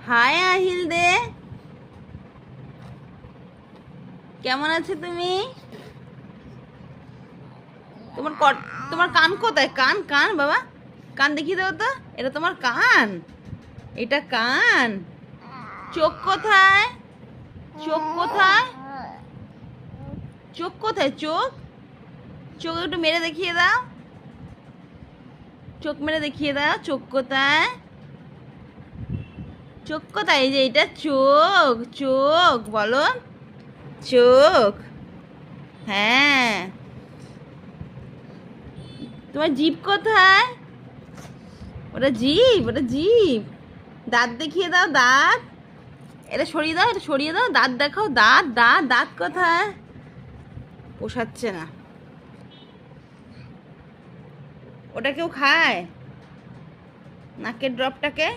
High Ahil দে, কেমন আছে তুমি? তোমার তোমার কান কোথায়? কান কান বাবা, কান দেখিয়ে দাও তো। এটা তোমার কান? এটা কান? চোখ কোথায়? চোখ কোথায়? চোখ কোথায়? চোখ, চোখ একটু মেরে দেখিয়ে দাও। চোখ মেরে দেখিয়ে দাও, চোখ কোথায়? চোখ কোথায়? এই যে এটা চোখ, চোখ বলো, চোখ। হ্যাঁ। তোমার জিভ কোথায়? ওটা জিভ, ওটা জিভ। দাঁত দেখিয়ে দাও, দাঁত। এটা সরিয়ে দাও, এটা সরিয়ে দাও, দাঁত দেখাও, দাঁত দাঁত দাঁত কোথায়? পোষাচ্ছে না। ওটা কেউ খায় নাকের ড্রপটাকে?